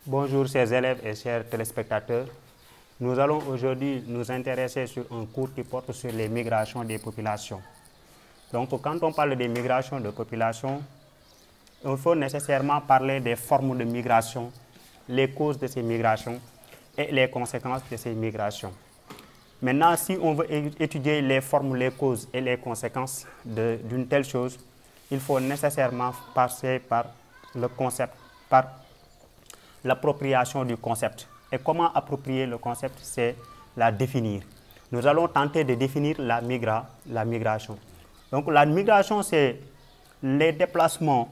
Bonjour chers élèves et chers téléspectateurs. Nous allons aujourd'hui nous intéresser sur un cours qui porte sur les migrations des populations. Donc quand on parle des migrations de population, il faut nécessairement parler des formes de migration, les causes de ces migrations et les conséquences de ces migrations. Maintenant, si on veut étudier les formes, les causes et les conséquences d'une telle chose, il faut nécessairement passer par le concept, par l'appropriation du concept. Et comment approprier le concept? C'est la définir. Nous allons tenter de définir la migration. Donc la migration, c'est les déplacements.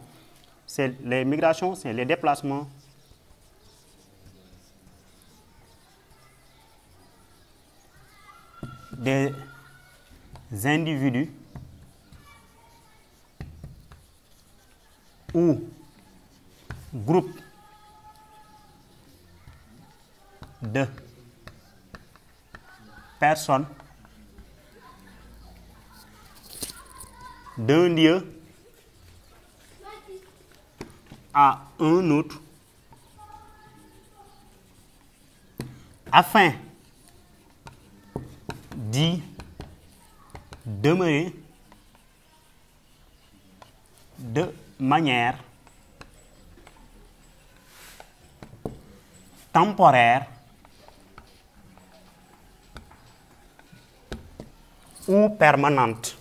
Les migrations, c'est les déplacements des individus ou groupes de personnes d'un lieu à un autre afin d'y demeurer de manière temporaire ou permanente.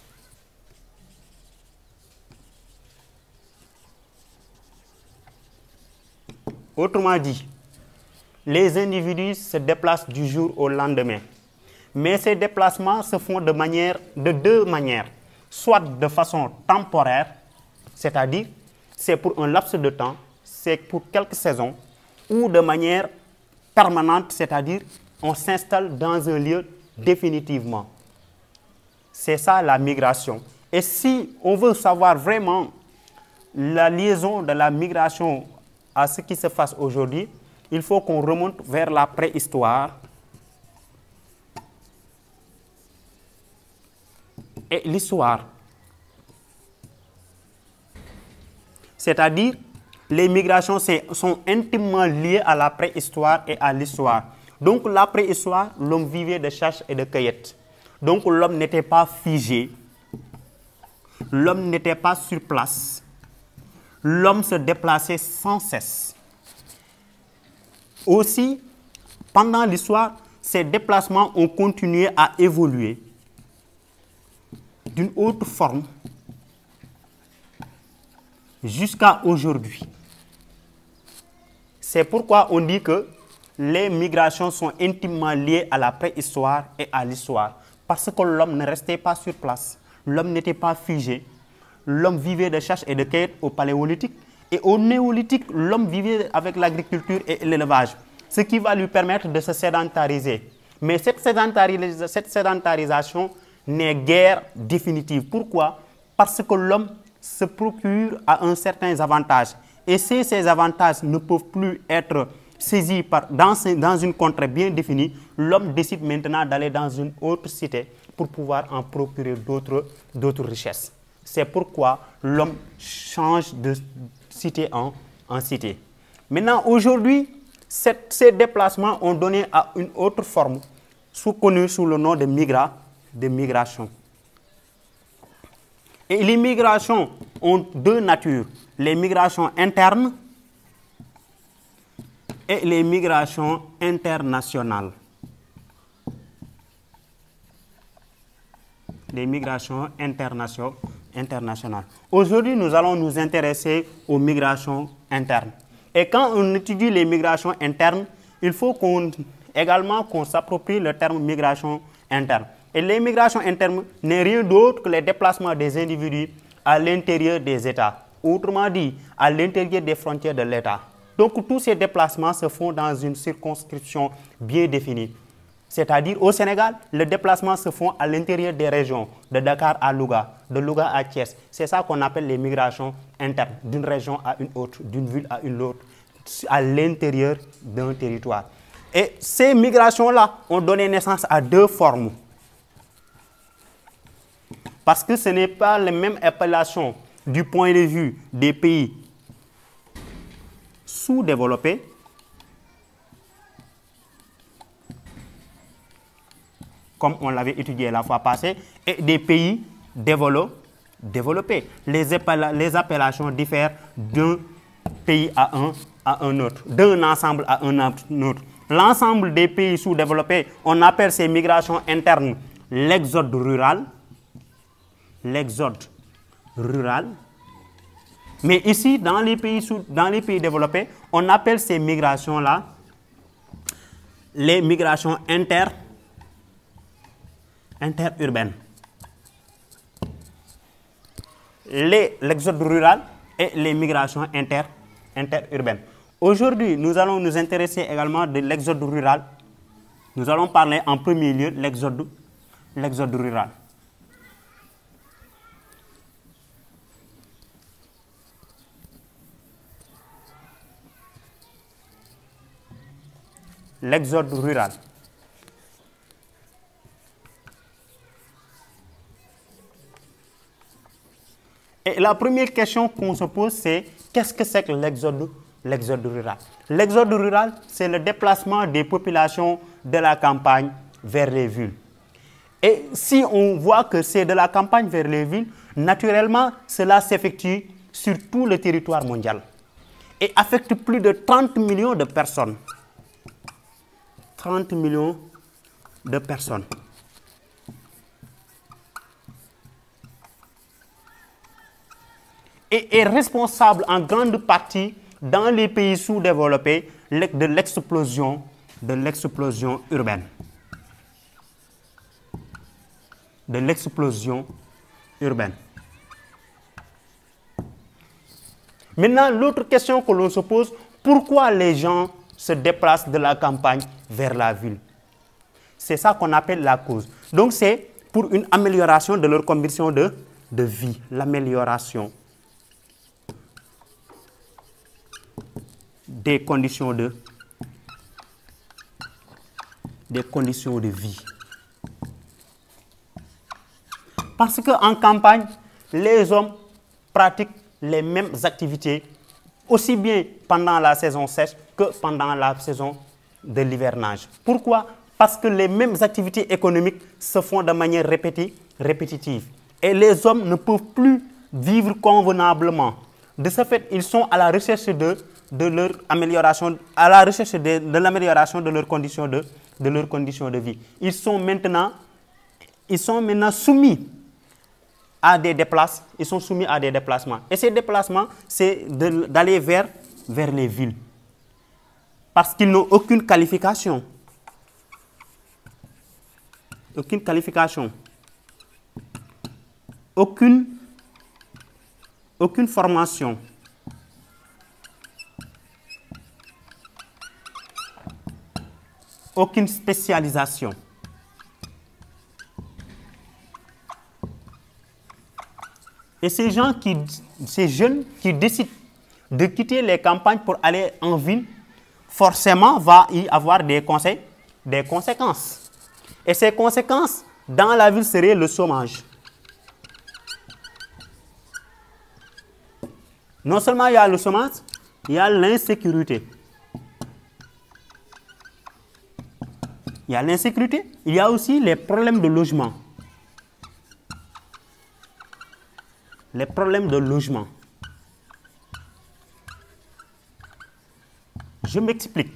Autrement dit, les individus se déplacent du jour au lendemain. Mais ces déplacements se font de deux manières. Soit de façon temporaire, c'est-à-dire c'est pour un laps de temps, c'est pour quelques saisons, ou de manière permanente, c'est-à-dire on s'installe dans un lieu définitivement. C'est ça la migration. Et si on veut savoir vraiment la liaison de la migration à ce qui se passe aujourd'hui, il faut qu'on remonte vers la préhistoire et l'histoire. C'est-à-dire, les migrations sont intimement liées à la préhistoire et à l'histoire. Donc, la préhistoire, l'homme vivait de chasse et de cueillette. Donc, l'homme n'était pas figé. L'homme n'était pas sur place. L'homme se déplaçait sans cesse. Aussi, pendant l'histoire, ces déplacements ont continué à évoluer d'une autre forme jusqu'à aujourd'hui. C'est pourquoi on dit que les migrations sont intimement liées à la préhistoire et à l'histoire. Parce que l'homme ne restait pas sur place. L'homme n'était pas figé. L'homme vivait de chasse et de cueillette au paléolithique. Et au néolithique, l'homme vivait avec l'agriculture et l'élevage. Ce qui va lui permettre de se sédentariser. Mais cette sédentarisation n'est guère définitive. Pourquoi? Parce que l'homme se procure à un certain avantage. Et si ces avantages ne peuvent plus être saisis dans une contrée bien définie, l'homme décide maintenant d'aller dans une autre cité pour pouvoir en procurer d'autres richesses. C'est pourquoi l'homme change de cité en cité. Maintenant, aujourd'hui, ces déplacements ont donné à une autre forme, connue sous le nom de migration. Et les migrations ont deux natures, les migrations internes et les migrations internationales. Les migrations internationales. Aujourd'hui, nous allons nous intéresser aux migrations internes. Et quand on étudie les migrations internes, il faut également qu'on s'approprie le terme migration interne. Et les migrations internes n'est rien d'autre que les déplacements des individus à l'intérieur des États. Autrement dit, à l'intérieur des frontières de l'État. Donc tous ces déplacements se font dans une circonscription bien définie. C'est-à-dire au Sénégal, les déplacements se font à l'intérieur des régions, de Dakar à Louga, de Louga à Thiès. C'est ça qu'on appelle les migrations internes, d'une région à une autre, d'une ville à une autre, à l'intérieur d'un territoire. Et ces migrations-là ont donné naissance à deux formes. Parce que ce n'est pas la même appellation du point de vue des pays sous-développés comme on l'avait étudié la fois passée, et des pays développés. Les appellations diffèrent d'un pays à un autre, d'un ensemble à un autre. L'ensemble des pays sous-développés, on appelle ces migrations internes l'exode rural. L'exode rural. Mais ici, dans les pays développés, on appelle ces migrations-là les migrations interurbaines. L'exode rural et les migrations interurbaines. Aujourd'hui, nous allons nous intéresser également de l'exode rural. Nous allons parler en premier lieu de l'exode rural. L'exode rural. Et la première question qu'on se pose, c'est qu'est-ce que c'est que l'exode rural? L'exode rural, c'est le déplacement des populations de la campagne vers les villes. Et si on voit que c'est de la campagne vers les villes, naturellement, cela s'effectue sur tout le territoire mondial et affecte plus de 30 millions de personnes. 30 millions de personnes. Et est responsable en grande partie dans les pays sous-développés de l'explosion urbaine. De l'explosion urbaine. Maintenant, l'autre question que l'on se pose, pourquoi les gens se déplacent de la campagne vers la ville? C'est ça qu'on appelle la cause. Donc, c'est pour une amélioration de leurs conditions de vie. L'amélioration des conditions de vie. Parce qu'en campagne, les hommes pratiquent les mêmes activités, aussi bien pendant la saison sèche que pendant la saison de l'hivernage. Pourquoi? Parce que les mêmes activités économiques se font de manière répétitive. Et les hommes ne peuvent plus vivre convenablement. De ce fait, ils sont à la recherche de leur amélioration, à la recherche de l'amélioration de leurs conditions de vie. Ils sont maintenant soumis à des déplacements. Et ces déplacements, c'est d'aller vers les villes. Parce qu'ils n'ont aucune qualification. Aucune qualification. Aucune formation. Aucune spécialisation. Et ces jeunes qui décident de quitter les campagnes pour aller en ville, forcément va y avoir des conséquences. Et ces conséquences, dans la ville, seraient le chômage. Non seulement il y a le chômage, il y a l'insécurité. Il y a l'insécurité, il y a aussi les problèmes de logement. Les problèmes de logement. Je m'explique.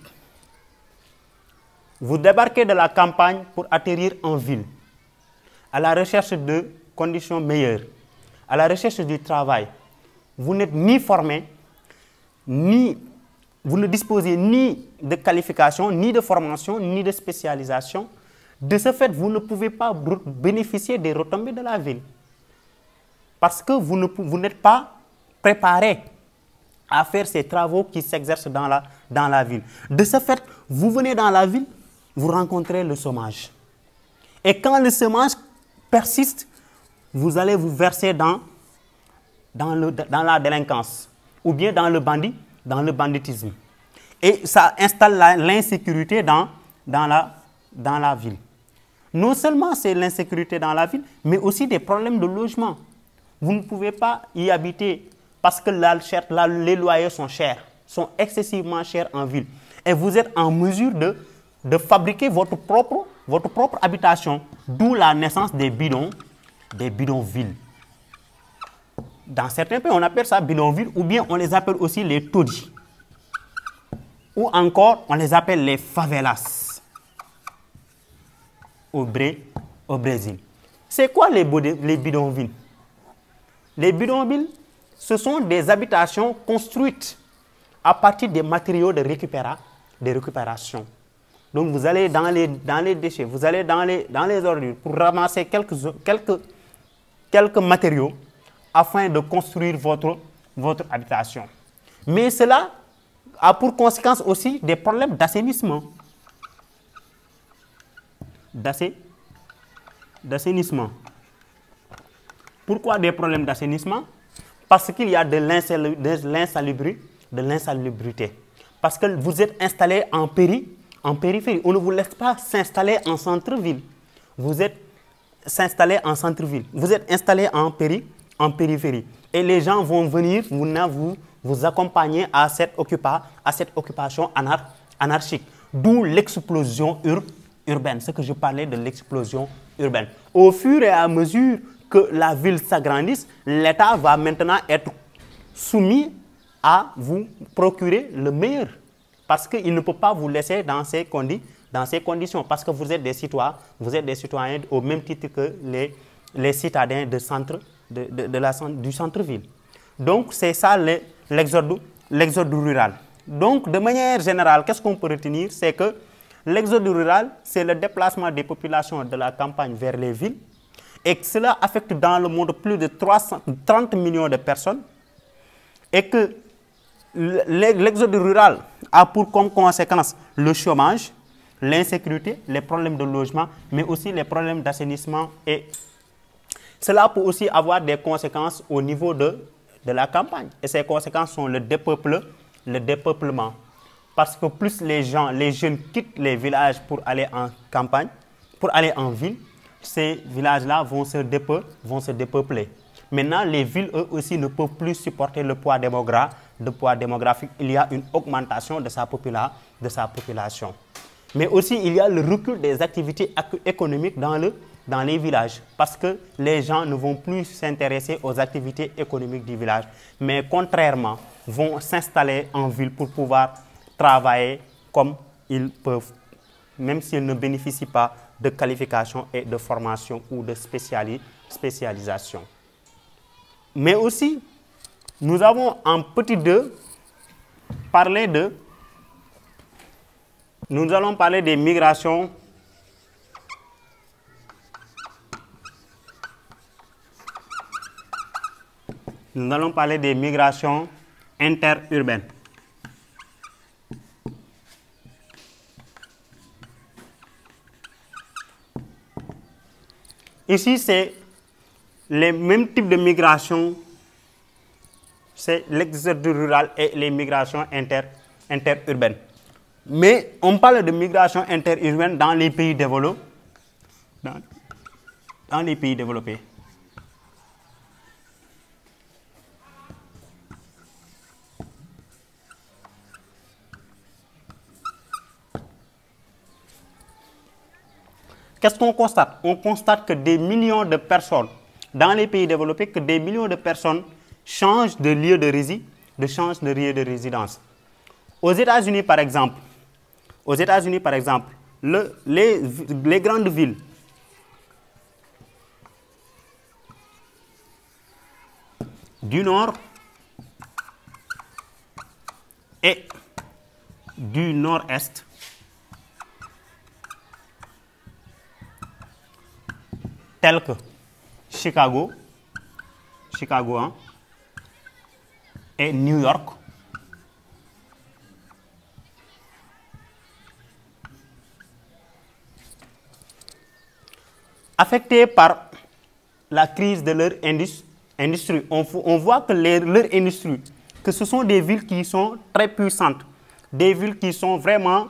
Vous débarquez de la campagne pour atterrir en ville, à la recherche de conditions meilleures, à la recherche du travail. Vous n'êtes ni formé, vous ne disposez ni de qualification, ni de formation, ni de spécialisation. De ce fait, vous ne pouvez pas bénéficier des retombées de la ville. Parce que vous n'êtes pas préparé à faire ces travaux qui s'exercent dans la ville. De ce fait, vous venez dans la ville, vous rencontrez le chômage. Et quand le chômage persiste, vous allez vous verser dans la délinquance ou bien dans le banditisme. Et ça installe l'insécurité dans la ville. Non seulement c'est l'insécurité dans la ville, mais aussi des problèmes de logement. Vous ne pouvez pas y habiter parce que les loyers sont chers, sont excessivement chers en ville. Et vous êtes en mesure de fabriquer votre votre propre habitation, d'où la naissance des bidonvilles. Dans certains pays, on appelle ça bidonvilles, ou bien on les appelle aussi les taudis. Ou encore, on les appelle les favelas au Brésil. C'est quoi les bidonvilles? Les bidonvilles, ce sont des habitations construites à partir des matériaux de récupération. Donc vous allez dans les déchets, vous allez dans les ordures pour ramasser quelques matériaux afin de construire votre habitation. Mais cela a pour conséquence aussi des problèmes d'assainissement. D'assainissement. Pourquoi des problèmes d'assainissement? Parce qu'il y a de l'insalubrité. Parce que vous êtes installé en périphérie. On ne vous laisse pas s'installer en centre-ville. Vous êtes installé en centre-ville. Vous êtes installé en périphérie. Et les gens vont venir vous accompagner à cette occupation anarchique. D'où l'explosion urbaine, ce que je parlais de l'explosion urbaine. Au fur et à mesure que la ville s'agrandisse, l'État va maintenant être soumis à vous procurer le meilleur. Parce qu'il ne peut pas vous laisser dans ces conditions. Parce que vous êtes des citoyens au même titre que les citadins du centre-ville. Donc, c'est ça l'exode rural. Donc, de manière générale, qu'est-ce qu'on peut retenir? C'est que l'exode rural, c'est le déplacement des populations de la campagne vers les villes et que cela affecte dans le monde plus de 30 millions de personnes et que l'exode rural a comme conséquence le chômage, l'insécurité, les problèmes de logement, mais aussi les problèmes d'assainissement. Et cela peut aussi avoir des conséquences au niveau de la campagne. Et ces conséquences sont le dépeuplement. Parce que plus les jeunes quittent les villages pour aller en campagne, pour aller en ville, ces villages-là vont se dépeupler. Maintenant, les villes, eux aussi, ne peuvent plus supporter le poids démographique. Il y a une augmentation de sa population. Mais aussi, il y a le recul des activités économiques dans les villages. Parce que les gens ne vont plus s'intéresser aux activités économiques du village. Mais contrairement, vont s'installer en ville pour pouvoir travailler comme ils peuvent, même s'ils ne bénéficient pas de qualification et de formation ou de spécialisation. Mais aussi, nous avons en petit 2 nous allons parler des migrations interurbaines. Ici, c'est les mêmes types de migration, c'est l'exode rural et les migrations interurbaines. Mais on parle de migration interurbaine dans les pays développés. Dans les pays développés. Qu'est-ce qu'on constate? On constate que des millions de personnes, dans les pays développés, que des millions de personnes changent de lieu de résidence. Aux États-Unis, par exemple, les grandes villes du nord et du nord-est telles que Chicago et New York affectés par la crise de leur industrie. On voit que leur industrie, que ce sont des villes qui sont très puissantes, des villes qui sont vraiment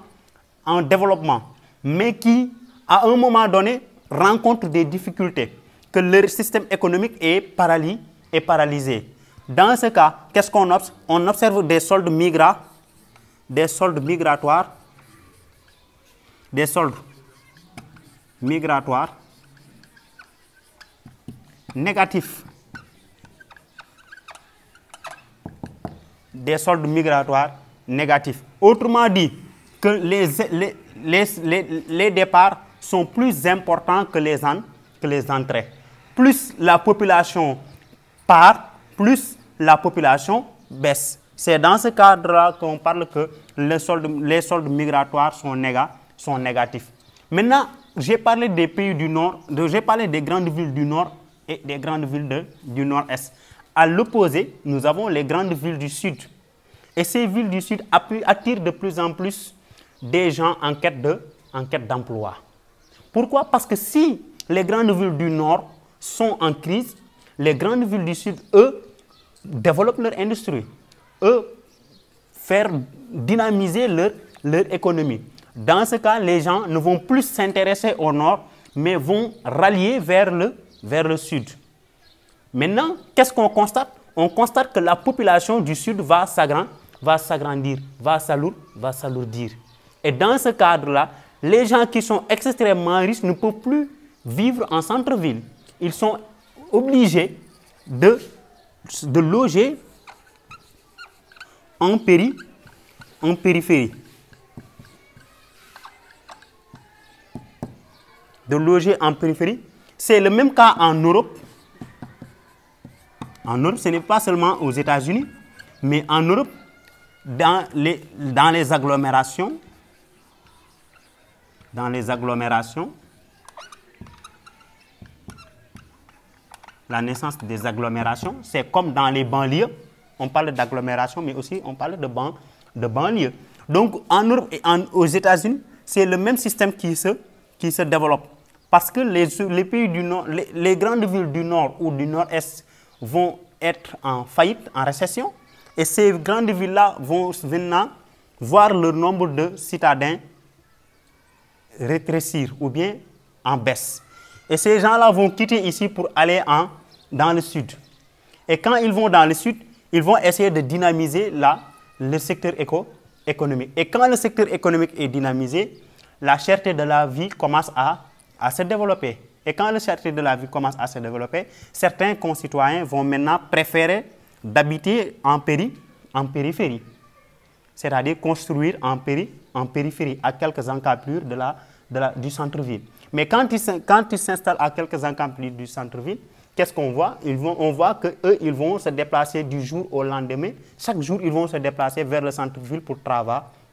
en développement, mais qui, à un moment donné, rencontrent des difficultés, que leur système économique est paralysé. Dans ce cas, qu'est-ce qu'on observe? On observe des soldes migratoires, des soldes migratoires négatifs. Des soldes migratoires négatifs. Autrement dit, que les départs sont plus importants que les entrées. Plus la population part, plus la population baisse. C'est dans ce cadre-là qu'on parle que les soldes migratoires sont négatifs. Maintenant, j'ai parlé des pays du Nord, j'ai parlé des grandes villes du Nord et des grandes villes du Nord-Est. À l'opposé, nous avons les grandes villes du Sud. Et ces villes du Sud attirent de plus en plus des gens en quête d'emploi. Pourquoi? Parce que si les grandes villes du Nord sont en crise, les grandes villes du Sud, eux, développent leur industrie. Eux, faire dynamiser leur économie. Dans ce cas, les gens ne vont plus s'intéresser au Nord, mais vont rallier vers le Sud. Maintenant, qu'est-ce qu'on constate? On constate que la population du Sud va s'agrandir, va s'alourdir. Et dans ce cadre-là, les gens qui sont extrêmement riches ne peuvent plus vivre en centre-ville. Ils sont obligés de loger en périphérie. De loger en périphérie. C'est le même cas en Europe. En Europe, ce n'est pas seulement aux États-Unis, mais en Europe, dans les agglomérations, la naissance des agglomérations, c'est comme dans les banlieues. On parle d'agglomération, mais aussi on parle de banlieue. Donc en Europe et aux États-Unis, c'est le même système qui se développe. Parce que les pays du Nord, les grandes villes du Nord ou du Nord-Est vont être en faillite, en récession. Et ces grandes villes-là vont maintenant voir le nombre de citadins rétrécir ou bien en baisse. Et ces gens-là vont quitter ici pour aller dans le sud. Et quand ils vont dans le sud, ils vont essayer de dynamiser le secteur économique. Et quand le secteur économique est dynamisé, la cherté de la vie commence à se développer. Et quand la cherté de la vie commence à se développer, certains concitoyens vont maintenant préférer d'habiter en périphérie. C'est-à-dire construire en périphérie, à quelques encablures du centre-ville. Mais quand ils s'installent à quelques encablures du centre-ville, qu'est-ce qu'on voit? On voit qu'eux, ils vont se déplacer du jour au lendemain. Chaque jour, ils vont se déplacer vers le centre-ville pour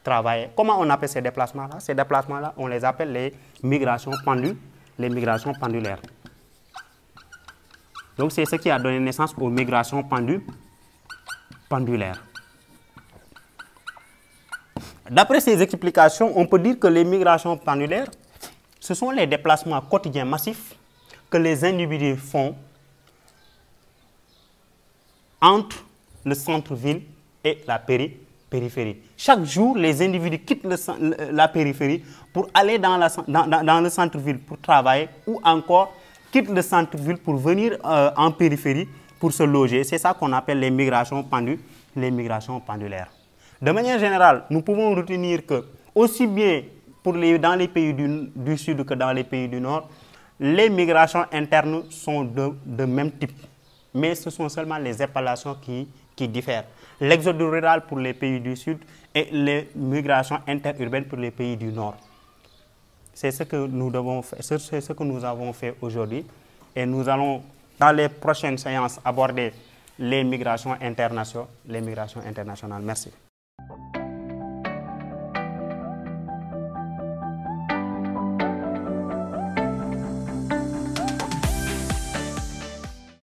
travailler. Comment on appelle ces déplacements-là? Ces déplacements-là, on les appelle les migrations pendulaires. Donc, c'est ce qui a donné naissance aux migrations pendulaires. D'après ces explications, on peut dire que les migrations pendulaires, ce sont les déplacements quotidiens massifs que les individus font entre le centre-ville et la périphérie. Chaque jour, les individus quittent la périphérie pour aller dans le centre-ville pour travailler ou encore quittent le centre-ville pour venir en périphérie pour se loger. C'est ça qu'on appelle les migrations pendulaires. De manière générale, nous pouvons retenir que aussi bien dans les pays du Sud que dans les pays du Nord, les migrations internes sont de même type. Mais ce sont seulement les appellations qui diffèrent. L'exode rural pour les pays du Sud et les migrations interurbaines pour les pays du Nord. C'est ce que nous avons fait aujourd'hui. Et nous allons, dans les prochaines séances, aborder les migrations internationales. Merci.